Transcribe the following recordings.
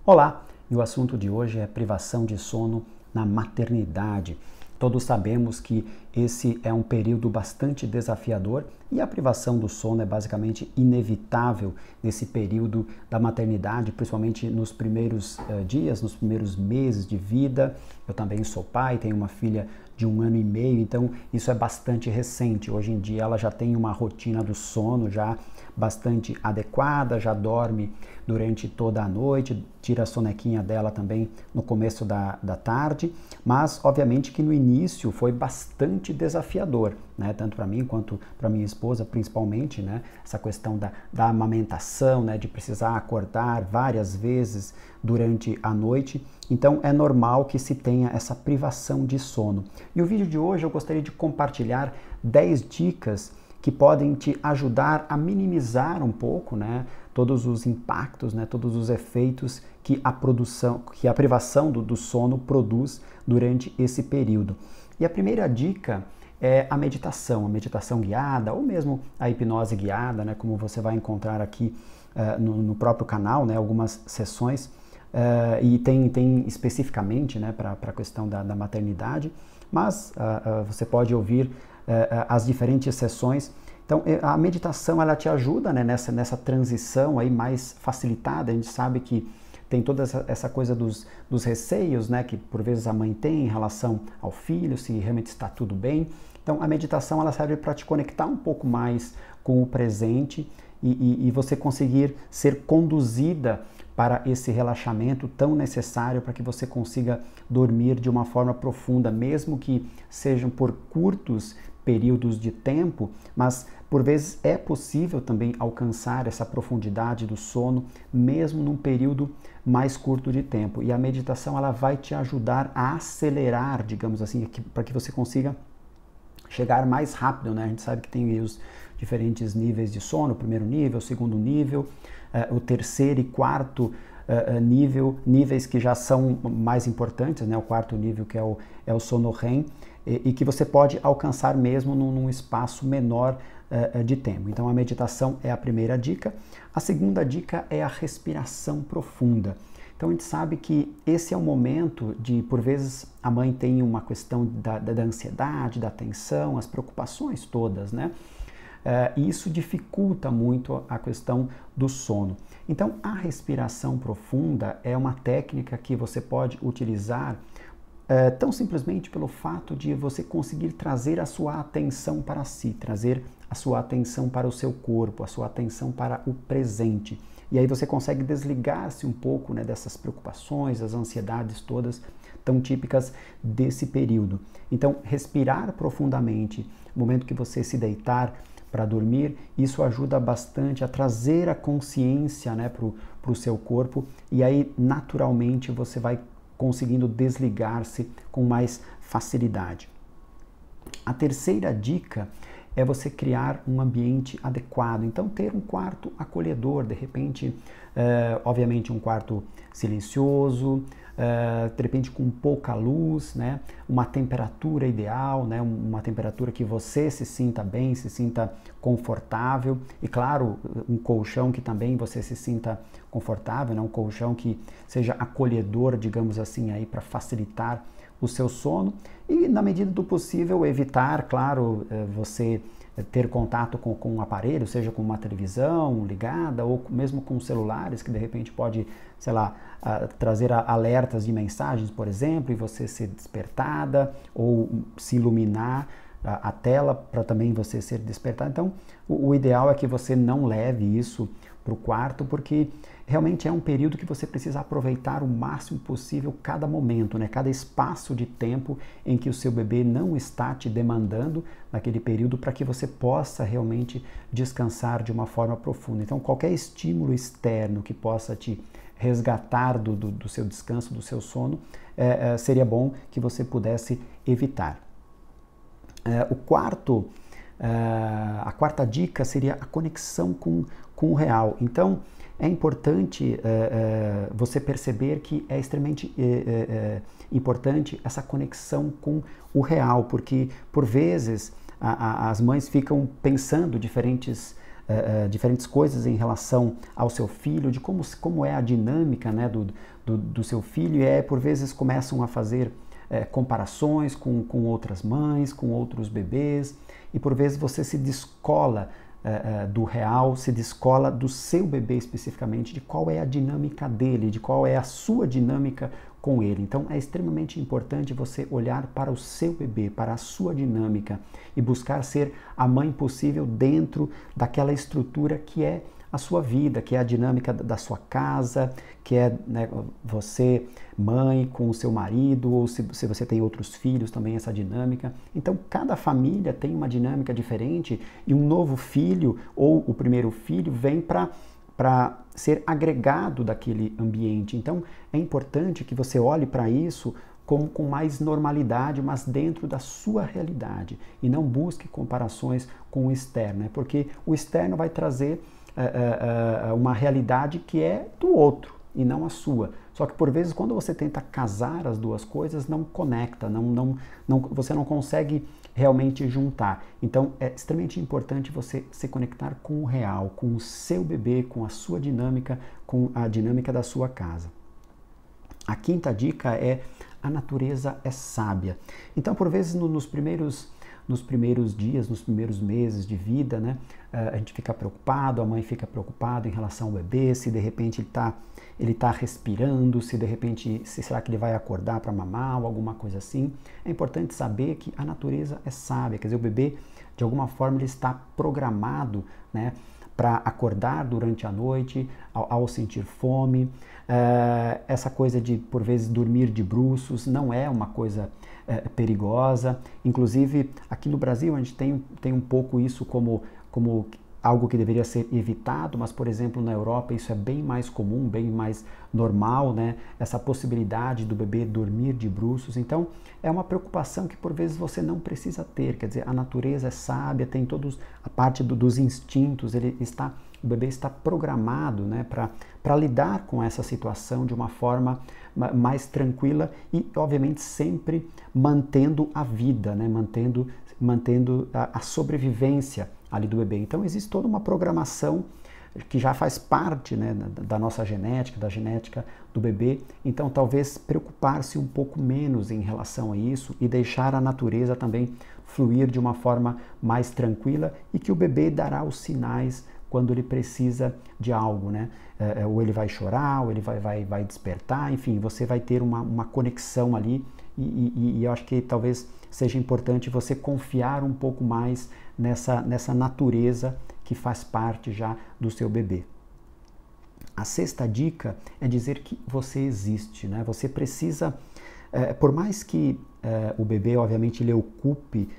Olá, e o assunto de hoje é privação de sono na maternidade. Todos sabemos que esse é um período bastante desafiador e a privação do sono é basicamente inevitável nesse período da maternidade, principalmente nos primeiros dias, nos primeiros meses de vida. Eu também sou pai, tenho uma filha de 1 ano e meio, então isso é bastante recente. Hoje em dia ela já tem uma rotina do sono já bastante adequada, já dorme durante toda a noite, tira a sonequinha dela também no começo da tarde, mas obviamente que no início foi bastante desafiador, né? Tanto para mim quanto para minha esposa, principalmente, né? Essa questão da amamentação, né? De precisar acordar várias vezes durante a noite. Então é normal que se tenha essa privação de sono. E o vídeo de hoje eu gostaria de compartilhar 10 dicas que podem te ajudar a minimizar um pouco, né, todos os impactos, né, todos os efeitos que a privação do sono produz durante esse período. E a primeira dica é a meditação guiada ou mesmo a hipnose guiada, né, como você vai encontrar aqui no próprio canal, né, algumas sessões. E tem especificamente, né, para a questão da maternidade, mas você pode ouvir as diferentes sessões. Então, a meditação ela te ajuda, né, nessa transição aí mais facilitada. A gente sabe que tem toda essa coisa dos receios, né, que por vezes a mãe tem em relação ao filho, se realmente está tudo bem. Então, a meditação ela serve para te conectar um pouco mais com o presente e você conseguir ser conduzida para esse relaxamento tão necessário para que você consiga dormir de uma forma profunda, mesmo que sejam por curtos períodos de tempo, mas por vezes é possível também alcançar essa profundidade do sono, mesmo num período mais curto de tempo. E a meditação ela vai te ajudar a acelerar, digamos assim, para que você consiga chegar mais rápido, né? A gente sabe que tem os diferentes níveis de sono, o primeiro nível, o segundo nível, o terceiro e quarto níveis que já são mais importantes, né? O quarto nível que é o sono REM e que você pode alcançar mesmo num espaço menor de tempo. Então a meditação é a primeira dica. A segunda dica é a respiração profunda. Então a gente sabe que esse é o momento de, por vezes, a mãe tem uma questão da ansiedade, da tensão, as preocupações todas, né? E isso dificulta muito a questão do sono. Então a respiração profunda é uma técnica que você pode utilizar tão simplesmente pelo fato de você conseguir trazer a sua atenção para si, trazer a sua atenção para o seu corpo, a sua atenção para o presente. E aí você consegue desligar-se um pouco, né, dessas preocupações, das ansiedades todas tão típicas desse período. Então, respirar profundamente no momento que você se deitar para dormir, isso ajuda bastante a trazer a consciência, né, para o seu corpo e aí naturalmente você vai conseguindo desligar-se com mais facilidade. A terceira dica é você criar um ambiente adequado. Então, ter um quarto acolhedor, de repente, obviamente um quarto silencioso, de repente com pouca luz, né? Uma temperatura ideal, né? Uma temperatura que você se sinta bem, se sinta confortável e, claro, um colchão que também você se sinta confortável, né? Um colchão que seja acolhedor, digamos assim, aí para facilitar o seu sono e, na medida do possível, evitar, claro, você ter contato com um aparelho, seja com uma televisão ligada ou mesmo com celulares, que de repente pode, sei lá, trazer alertas de mensagens, por exemplo, e você ser despertada ou se iluminar a tela para também você ser despertado. Então, o ideal é que você não leve isso para o quarto, porque realmente é um período que você precisa aproveitar o máximo possível cada momento, né? Cada espaço de tempo em que o seu bebê não está te demandando naquele período para que você possa realmente descansar de uma forma profunda. Então, qualquer estímulo externo que possa te resgatar do seu descanso, do seu sono, seria bom que você pudesse evitar. A quarta dica seria a conexão com o real. Então, é importante você perceber que é extremamente importante essa conexão com o real, porque, por vezes, as mães ficam pensando diferentes diferentes coisas em relação ao seu filho, de como é a dinâmica, né, do seu filho, e por vezes começam a fazer comparações com outras mães, com outros bebês, e por vezes você se descola do real, se descola do seu bebê especificamente, de qual é a dinâmica dele, de qual é a sua dinâmica com ele. Então é extremamente importante você olhar para o seu bebê, para a sua dinâmica e buscar ser a mãe possível dentro daquela estrutura que é a sua vida, que é a dinâmica da sua casa, que é, né, você, mãe, com o seu marido, ou se você tem outros filhos também, essa dinâmica. Então, cada família tem uma dinâmica diferente e um novo filho ou o primeiro filho vem para ser agregado daquele ambiente. Então, é importante que você olhe para isso com mais normalidade, mas dentro da sua realidade, e não busque comparações com o externo, né? Porque o externo vai trazer uma realidade que é do outro e não a sua. Só que por vezes quando você tenta casar as duas coisas, não conecta, você não consegue realmente juntar. Então é extremamente importante você se conectar com o real, com o seu bebê, com a sua dinâmica, com a dinâmica da sua casa. A quinta dica é: a natureza é sábia. Então por vezes nos primeiros dias, nos primeiros meses de vida, né, a gente fica preocupado, a mãe fica preocupada em relação ao bebê, se de repente ele tá respirando, se de repente, será que ele vai acordar para mamar ou alguma coisa assim. É importante saber que a natureza é sábia, quer dizer, o bebê, de alguma forma, ele está programado, né, para acordar durante a noite, ao sentir fome. Essa coisa de, por vezes, dormir de bruços não é uma coisa perigosa. Inclusive, aqui no Brasil, a gente tem um pouco isso como algo que deveria ser evitado, mas, por exemplo, na Europa isso é bem mais comum, bem mais normal, né? Essa possibilidade do bebê dormir de bruços. Então, é uma preocupação que, por vezes, você não precisa ter. Quer dizer, a natureza é sábia, tem todos a parte dos instintos, o bebê está programado, né, para lidar com essa situação de uma forma mais tranquila e, obviamente, sempre mantendo a vida, né, mantendo a sobrevivência ali do bebê. Então, existe toda uma programação que já faz parte, né, da nossa genética, da genética do bebê. Então, talvez preocupar-se um pouco menos em relação a isso e deixar a natureza também fluir de uma forma mais tranquila, e que o bebê dará os sinais quando ele precisa de algo, né? Ou ele vai chorar, ou ele vai despertar, enfim, você vai ter uma conexão ali, e eu acho que talvez seja importante você confiar um pouco mais nessa natureza que faz parte já do seu bebê. A sexta dica é dizer que você existe, né? Você precisa, por mais que o bebê, obviamente, ele ocupe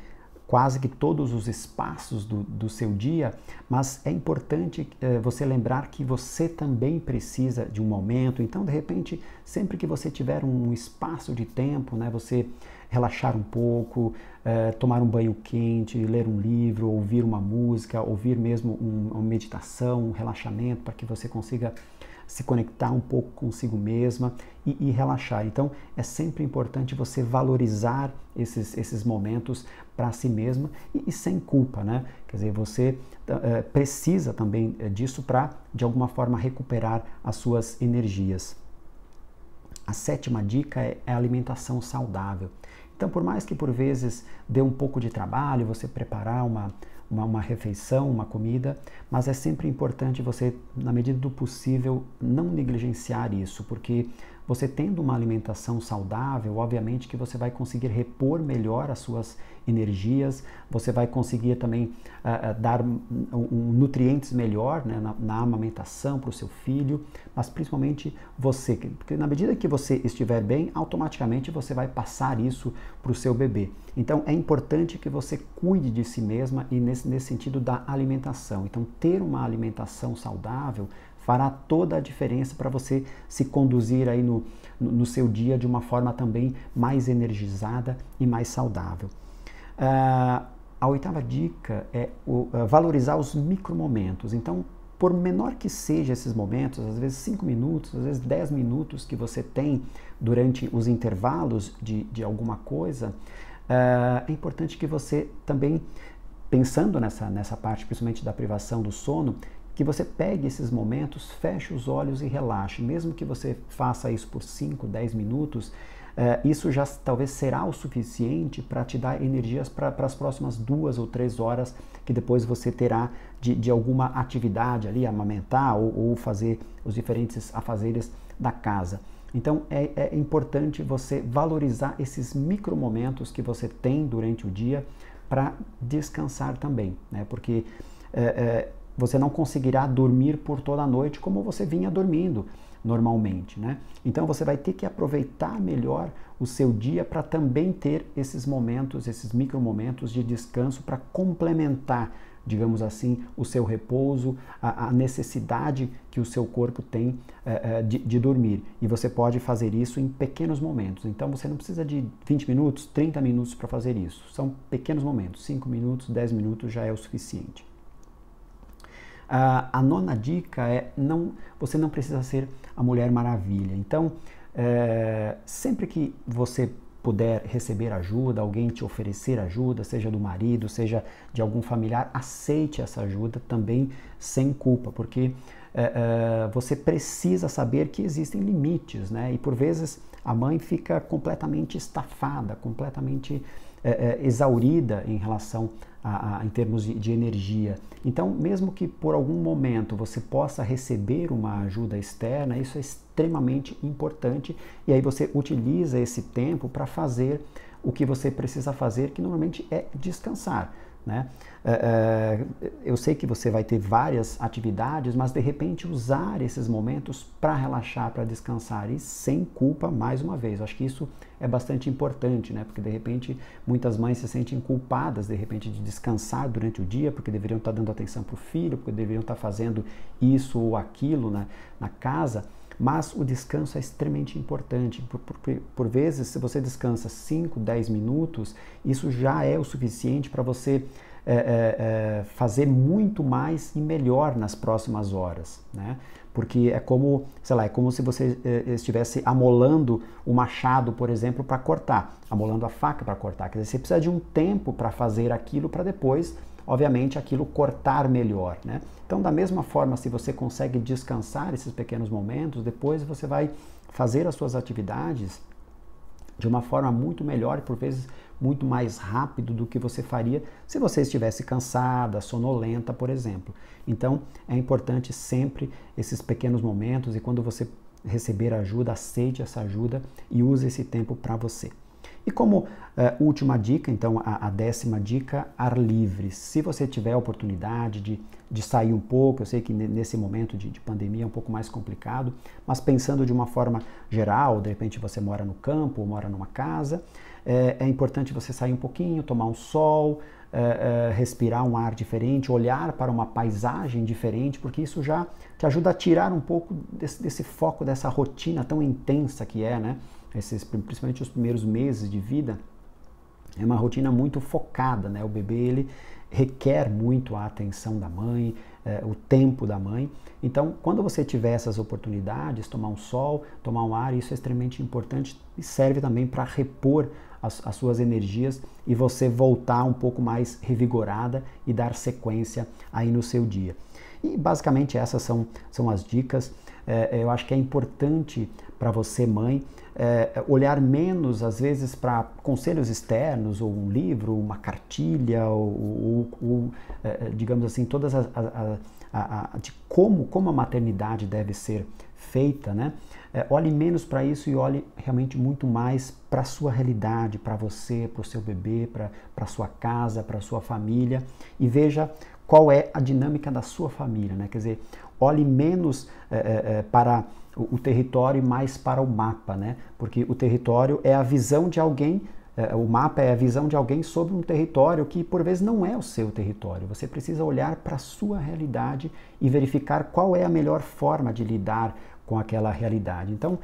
quase que todos os espaços do seu dia, mas é importante você lembrar que você também precisa de um momento. Então, de repente, sempre que você tiver um espaço de tempo, né, você relaxar um pouco, tomar um banho quente, ler um livro, ouvir uma música, ouvir mesmo uma meditação, um relaxamento, para que você consiga se conectar um pouco consigo mesma e relaxar. Então, é sempre importante você valorizar esses momentos para si mesma e sem culpa, né? Quer dizer, você precisa também disso para, de alguma forma, recuperar as suas energias. A sétima dica é a alimentação saudável. Então, por mais que por vezes dê um pouco de trabalho você preparar uma refeição, uma comida, mas é sempre importante você, na medida do possível, não negligenciar isso, porque você tendo uma alimentação saudável, obviamente que você vai conseguir repor melhor as suas energias, você vai conseguir também dar nutrientes melhor, né, na amamentação para o seu filho, mas principalmente você, porque na medida que você estiver bem, automaticamente você vai passar isso para o seu bebê. Então é importante que você cuide de si mesma e nesse sentido da alimentação. Então ter uma alimentação saudável fará toda a diferença para você se conduzir aí no seu dia de uma forma também mais energizada e mais saudável. A oitava dica é valorizar os micromomentos. Então, por menor que sejam esses momentos, às vezes 5 minutos, às vezes 10 minutos que você tem durante os intervalos de alguma coisa, é importante que você também pensando nessa parte, principalmente da privação do sono, que você pegue esses momentos, feche os olhos e relaxe. Mesmo que você faça isso por 5, 10 minutos, isso já talvez será o suficiente para te dar energias para as próximas 2 ou 3 horas que depois você terá de alguma atividade ali, amamentar ou fazer os diferentes afazeres da casa. Então é importante você valorizar esses micromomentos que você tem durante o dia para descansar também, né? Porque você não conseguirá dormir por toda a noite como você vinha dormindo normalmente, né? Então você vai ter que aproveitar melhor o seu dia para também ter esses momentos, esses micromomentos de descanso para complementar, digamos assim, o seu repouso, a necessidade que o seu corpo tem de dormir. E você pode fazer isso em pequenos momentos. Então você não precisa de 20 minutos, 30 minutos para fazer isso. São pequenos momentos, 5 minutos, 10 minutos já é o suficiente. A nona dica é, você não precisa ser a Mulher Maravilha. Então, sempre que você puder receber ajuda, alguém te oferecer ajuda, seja do marido, seja de algum familiar, aceite essa ajuda também sem culpa, porque você precisa saber que existem limites, né? E por vezes a mãe fica completamente estafada, completamente exaurida em relação em termos de energia. Então, mesmo que por algum momento você possa receber uma ajuda externa, isso é extremamente importante e aí você utiliza esse tempo para fazer o que você precisa fazer, que normalmente é descansar, né? Eu sei que você vai ter várias atividades, mas de repente usar esses momentos para relaxar, para descansar e sem culpa, mais uma vez. Acho que isso é bastante importante, né? Porque de repente muitas mães se sentem culpadas de repente de descansar durante o dia, porque deveriam estar dando atenção para o filho, porque deveriam estar fazendo isso ou aquilo na casa. Mas o descanso é extremamente importante. Por vezes, se você descansa 5, 10 minutos, isso já é o suficiente para você fazer muito mais e melhor nas próximas horas, né? Porque é como, sei lá, é como se você estivesse amolando o machado, por exemplo, para cortar, amolando a faca para cortar. Quer dizer, você precisa de um tempo para fazer aquilo para depois, obviamente, aquilo cortar melhor, né? Então, da mesma forma, se você consegue descansar esses pequenos momentos, depois você vai fazer as suas atividades de uma forma muito melhor e, por vezes, muito mais rápido do que você faria se você estivesse cansada, sonolenta, por exemplo. Então, é importante sempre esses pequenos momentos e quando você receber ajuda, aceite essa ajuda e use esse tempo para você. E como última dica, então a 10ª dica, ar livre. Se você tiver a oportunidade de sair um pouco, eu sei que nesse momento de pandemia é um pouco mais complicado, mas pensando de uma forma geral, de repente você mora no campo ou mora numa casa, é importante você sair um pouquinho, tomar um sol, respirar um ar diferente, olhar para uma paisagem diferente, porque isso já te ajuda a tirar um pouco desse foco, dessa rotina tão intensa que é, né? Principalmente os primeiros meses de vida, é uma rotina muito focada, né? O bebê, ele requer muito a atenção da mãe, o tempo da mãe. Então, quando você tiver essas oportunidades, tomar um sol, tomar um ar, isso é extremamente importante e serve também para repor as suas energias e você voltar um pouco mais revigorada e dar sequência aí no seu dia. E basicamente essas são as dicas. Eu acho que é importante para você, mãe, olhar menos, às vezes, para conselhos externos, ou um livro, uma cartilha, ou digamos assim, todas de como a maternidade deve ser feita, né? Olhe menos para isso e olhe realmente muito mais para a sua realidade, para você, para o seu bebê, para a sua casa, para a sua família e veja qual é a dinâmica da sua família, né? Quer dizer, olhe menos para o território e mais para o mapa, né? Porque o território é a visão de alguém, o mapa é a visão de alguém sobre um território que por vezes não é o seu território. Você precisa olhar para a sua realidade e verificar qual é a melhor forma de lidar com aquela realidade. Então,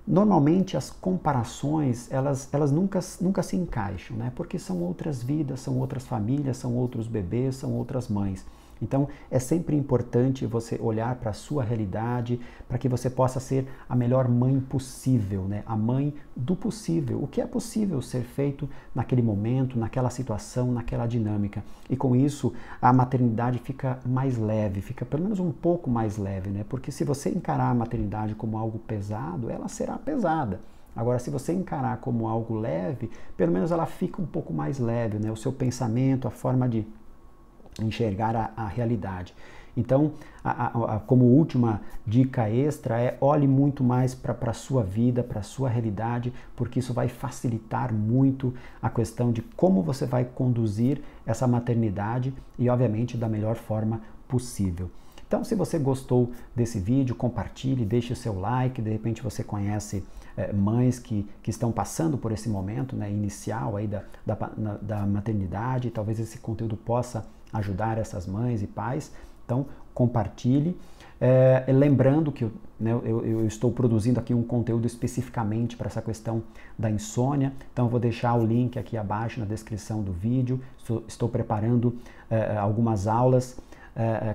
normalmente as comparações, elas nunca se encaixam, né? Porque são outras vidas, são outras famílias, são outros bebês, são outras mães. Então, é sempre importante você olhar para a sua realidade, para que você possa ser a melhor mãe possível, né? A mãe do possível, o que é possível ser feito naquele momento, naquela situação, naquela dinâmica. E com isso, a maternidade fica mais leve, fica pelo menos um pouco mais leve, né? Porque se você encarar a maternidade como algo pesado, ela será pesada. Agora, se você encarar como algo leve, pelo menos ela fica um pouco mais leve, né? O seu pensamento, a forma de enxergar a realidade. Então, como última dica extra olhe muito mais para a sua vida, para a sua realidade, porque isso vai facilitar muito a questão de como você vai conduzir essa maternidade e, obviamente, da melhor forma possível. Então, se você gostou desse vídeo, compartilhe, deixe o seu like, de repente você conhece mães que estão passando por esse momento, né, inicial aí da maternidade, talvez esse conteúdo possa ajudar essas mães e pais. Então, compartilhe. Lembrando que eu estou produzindo aqui um conteúdo especificamente para essa questão da insônia, então eu vou deixar o link aqui abaixo na descrição do vídeo. Estou preparando algumas aulas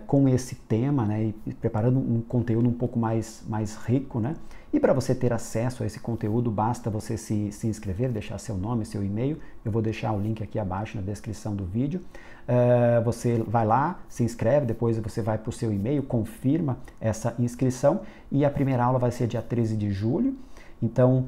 com esse tema, né, e preparando um conteúdo um pouco mais rico, né? E para você ter acesso a esse conteúdo, basta você se inscrever, deixar seu nome, seu e-mail. Eu vou deixar o link aqui abaixo na descrição do vídeo. Você vai lá, se inscreve, depois você vai para o seu e-mail, confirma essa inscrição e a primeira aula vai ser dia 13 de julho. Então,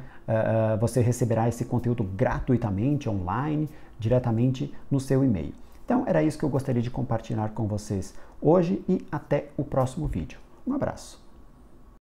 você receberá esse conteúdo gratuitamente, online, diretamente no seu e-mail. Então, era isso que eu gostaria de compartilhar com vocês hoje e até o próximo vídeo. Um abraço!